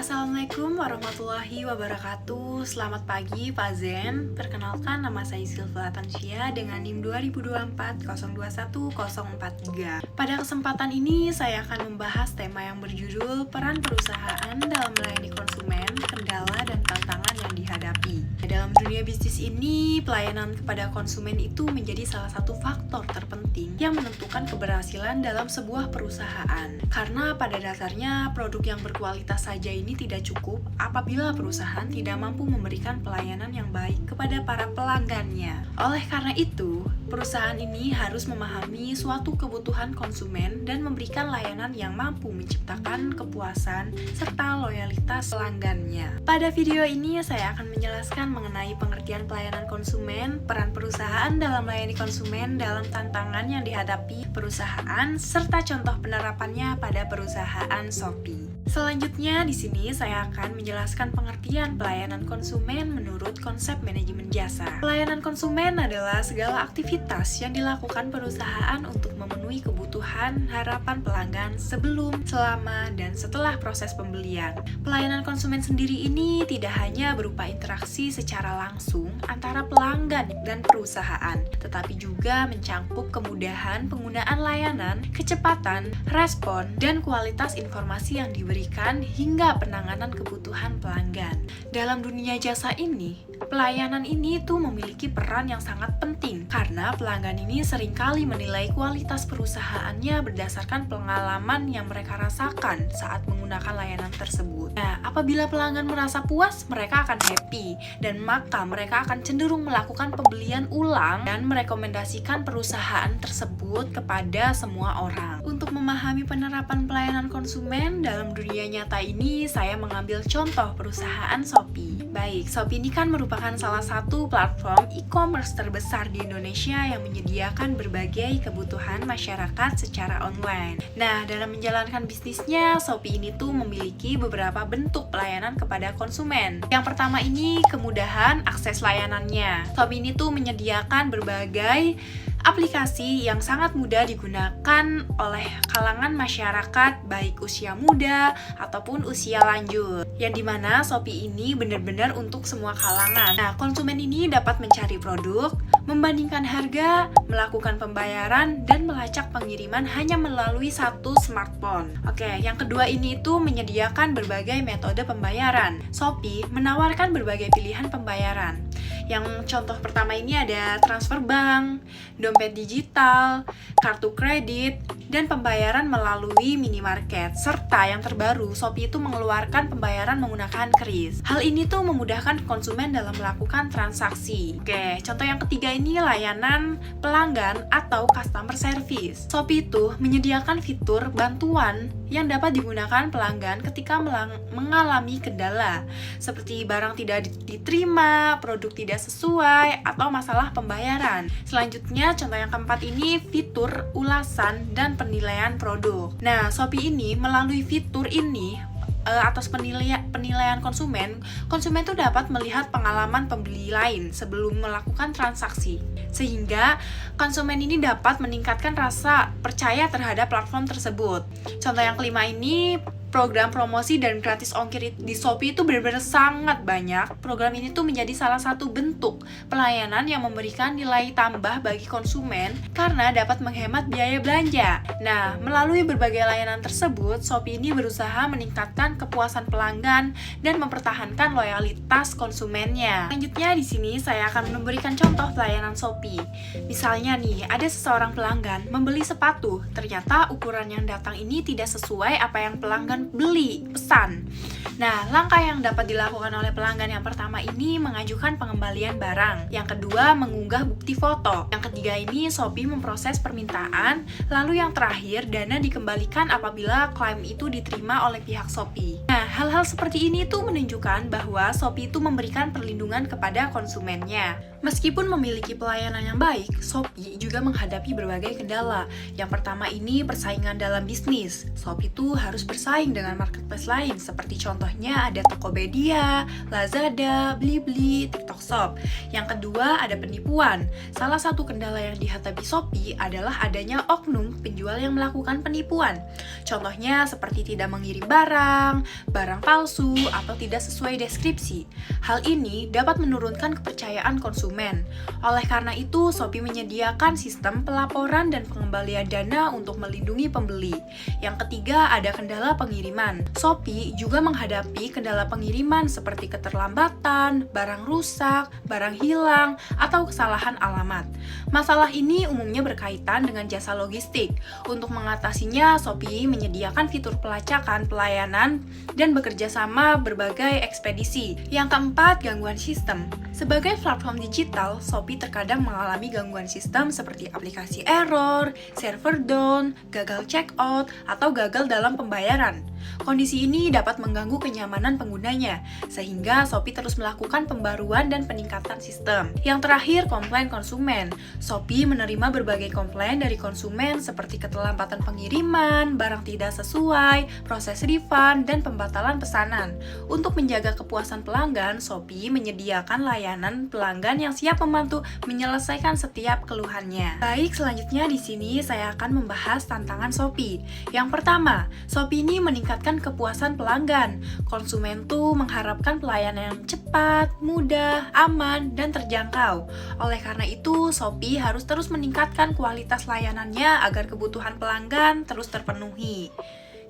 Assalamualaikum warahmatullahi wabarakatuh. Selamat pagi Pak Zen. Perkenalkan, nama saya Silva Tansia dengan NIM 2024021043. Pada kesempatan ini saya akan membahas tema yang berjudul peran perusahaan dalam melayani konsumen, kendala dan tantangan yang dihadapi. Dalam dunia bisnis ini, pelayanan kepada konsumen itu menjadi salah satu faktor terpenting yang menentukan keberhasilan dalam sebuah perusahaan. Karena pada dasarnya produk yang berkualitas saja ini tidak cukup apabila perusahaan tidak mampu memberikan pelayanan yang baik kepada para pelanggannya. Oleh karena itu, perusahaan ini harus memahami suatu kebutuhan konsumen dan memberikan layanan yang mampu menciptakan kepuasan serta loyalitas pelanggannya. Pada video ini saya akan menjelaskan mengenai pengertian pelayanan konsumen, peran perusahaan dalam melayani konsumen dalam tantangan yang dihadapi perusahaan, serta contoh penerapannya pada perusahaan Shopee. Selanjutnya di sini saya akan menjelaskan pengertian pelayanan konsumen menurut konsep manajemen jasa. Pelayanan konsumen adalah segala aktivitas yang dilakukan perusahaan untuk memenuhi kebutuhan harapan pelanggan sebelum, selama, dan setelah proses pembelian. Pelayanan konsumen sendiri ini tidak hanya berupa interaksi secara langsung antara pelanggan dan perusahaan, tetapi juga mencangkup kemudahan penggunaan layanan, kecepatan, respon, dan kualitas informasi yang diberikan hingga penanganan kebutuhan pelanggan. Dalam dunia jasa ini, pelayanan ini tuh memiliki peran yang sangat penting karena pelanggan ini seringkali menilai kualitas perusahaannya berdasarkan pengalaman yang mereka rasakan saat menggunakan layanan tersebut. Nah, apabila pelanggan merasa puas, mereka akan happy dan maka mereka akan cenderung melakukan pembelian ulang dan merekomendasikan perusahaan tersebut kepada semua orang. Untuk memahami penerapan pelayanan konsumen dalam dunia nyata ini, saya mengambil contoh perusahaan Shopee. Baik, Shopee ini kan merupakan salah satu platform e-commerce terbesar di Indonesia yang menyediakan berbagai kebutuhan masyarakat secara online. Nah, dalam menjalankan bisnisnya, Shopee ini tuh memiliki beberapa bentuk pelayanan kepada konsumen. Yang pertama ini kemudahan akses layanannya. Shopee ini tuh menyediakan berbagai aplikasi yang sangat mudah digunakan oleh kalangan masyarakat baik usia muda ataupun usia lanjut, yang dimana Shopee ini benar-benar untuk semua kalangan. Nah, konsumen ini dapat mencari produk, membandingkan harga, melakukan pembayaran, dan melacak pengiriman hanya melalui satu smartphone. Oke, yang kedua ini tuh menyediakan berbagai metode pembayaran. Shopee menawarkan berbagai pilihan pembayaran. Yang contoh pertama ini ada transfer bank, dompet digital, kartu kredit, dan pembayaran melalui minimarket. Serta yang terbaru, Shopee itu mengeluarkan pembayaran menggunakan kris. Hal ini tuh memudahkan konsumen dalam melakukan transaksi. Oke, contoh yang ketiga ini layanan pelanggan atau customer service. Shopee itu menyediakan fitur bantuan yang dapat digunakan pelanggan ketika mengalami kendala, seperti barang tidak diterima, produk tidak sesuai, atau masalah pembayaran. Selanjutnya, contoh yang keempat ini fitur ulasan dan penilaian produk. Nah, Shopee ini melalui fitur ini atas penilaian konsumen tuh dapat melihat pengalaman pembeli lain sebelum melakukan transaksi, sehingga konsumen ini dapat meningkatkan rasa percaya terhadap platform tersebut. Contoh yang kelima ini program promosi dan gratis ongkir di Shopee itu benar-benar sangat banyak. Program ini tuh menjadi salah satu bentuk pelayanan yang memberikan nilai tambah bagi konsumen karena dapat menghemat biaya belanja. Nah, melalui berbagai layanan tersebut, Shopee ini berusaha meningkatkan kepuasan pelanggan dan mempertahankan loyalitas konsumennya. Selanjutnya di sini saya akan memberikan contoh pelayanan Shopee. Misalnya nih, ada seseorang pelanggan membeli sepatu, ternyata ukuran yang datang ini tidak sesuai apa yang pelanggan pesan. Nah, langkah yang dapat dilakukan oleh pelanggan yang pertama ini mengajukan pengembalian barang. Yang kedua, mengunggah bukti foto. Yang ketiga ini Shopee memproses permintaan. Lalu yang terakhir, dana dikembalikan apabila klaim itu diterima oleh pihak Shopee. Nah, hal-hal seperti ini tuh menunjukkan bahwa Shopee itu memberikan perlindungan kepada konsumennya. Meskipun memiliki pelayanan yang baik, Shopee juga menghadapi berbagai kendala. Yang pertama ini persaingan dalam bisnis. Shopee itu harus bersaing dengan marketplace lain seperti Contohnya ada Tokopedia, Lazada, Blibli, TikTok Shop. Yang kedua ada penipuan. Salah satu kendala yang dihadapi Shopee adalah adanya oknum penjual yang melakukan penipuan. Contohnya seperti tidak mengirim barang palsu, atau tidak sesuai deskripsi. Hal ini dapat menurunkan kepercayaan konsumen. Oleh karena itu, Shopee menyediakan sistem pelaporan dan pengembalian dana untuk melindungi pembeli. Yang ketiga ada kendala pengiriman. Shopee juga menghadapi kendala pengiriman seperti keterlambatan, barang rusak, barang hilang, atau kesalahan alamat. Masalah ini umumnya berkaitan dengan jasa logistik. Untuk mengatasinya, Shopee menyediakan fitur pelacakan pelayanan dan bekerja sama berbagai ekspedisi. Yang keempat, gangguan sistem. Sebagai platform digital, Shopee terkadang mengalami gangguan sistem seperti aplikasi error, server down, gagal checkout, atau gagal dalam pembayaran. Kondisi ini dapat mengganggu kenyamanan penggunanya, sehingga Shopee terus melakukan pembaruan dan peningkatan sistem. Yang terakhir, komplain konsumen. Shopee menerima berbagai komplain dari konsumen seperti keterlambatan pengiriman, barang tidak sesuai, proses refund, dan pembatalan pesanan. Untuk menjaga kepuasan pelanggan, Shopee menyediakan layanan pelanggan yang siap membantu menyelesaikan setiap keluhannya. Baik, selanjutnya di sini saya akan membahas tantangan Shopee. Yang pertama, Shopee ini meningkatkan kepuasan pelanggan. Konsumen tuh mengharapkan pelayanan yang cepat, mudah, aman, dan terjangkau. Oleh karena itu, Shopee harus terus meningkatkan kualitas layanannya agar kebutuhan pelanggan terus terpenuhi.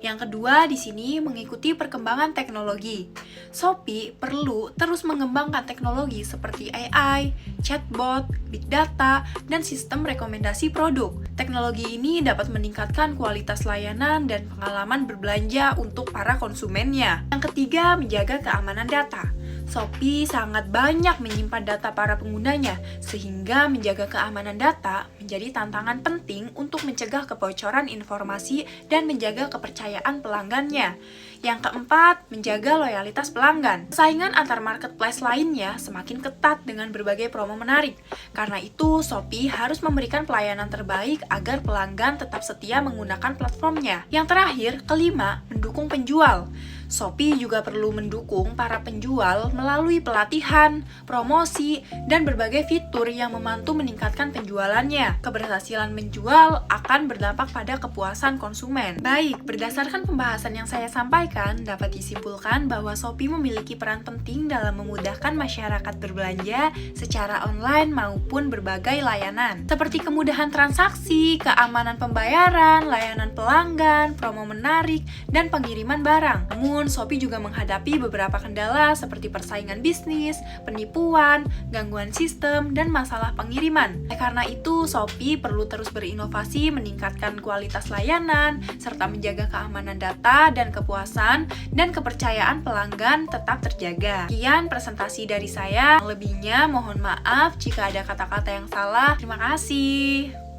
Yang kedua, di sini mengikuti perkembangan teknologi. Shopee perlu terus mengembangkan teknologi seperti AI, chatbot, big data, dan sistem rekomendasi produk. Teknologi ini dapat meningkatkan kualitas layanan dan pengalaman berbelanja untuk para konsumennya. Yang ketiga, menjaga keamanan data. Shopee sangat banyak menyimpan data para penggunanya, sehingga menjaga keamanan data menjadi tantangan penting untuk mencegah kebocoran informasi dan menjaga kepercayaan pelanggannya. Yang keempat, menjaga loyalitas pelanggan. Saingan antar marketplace lainnya semakin ketat dengan berbagai promo menarik. Karena itu, Shopee harus memberikan pelayanan terbaik agar pelanggan tetap setia menggunakan platformnya. Yang terakhir, kelima, mendukung penjual. Shopee juga perlu mendukung para penjual melalui pelatihan, promosi, dan berbagai fitur yang membantu meningkatkan penjualannya. Keberhasilan menjual akan berdampak pada kepuasan konsumen. Baik, berdasarkan pembahasan yang saya sampaikan, dapat disimpulkan bahwa Shopee memiliki peran penting dalam memudahkan masyarakat berbelanja secara online maupun berbagai layanan, seperti kemudahan transaksi, keamanan pembayaran, layanan pelanggan, promo menarik, dan pengiriman barang. Namun, Shopee juga menghadapi beberapa kendala seperti persaingan bisnis, penipuan, gangguan sistem, dan masalah pengiriman. Karena itu, Shopee perlu terus berinovasi, meningkatkan kualitas layanan, serta menjaga keamanan data dan kepuasan dan kepercayaan pelanggan tetap terjaga. Sekian presentasi dari saya. Lebihnya mohon maaf jika ada kata-kata yang salah. Terima kasih.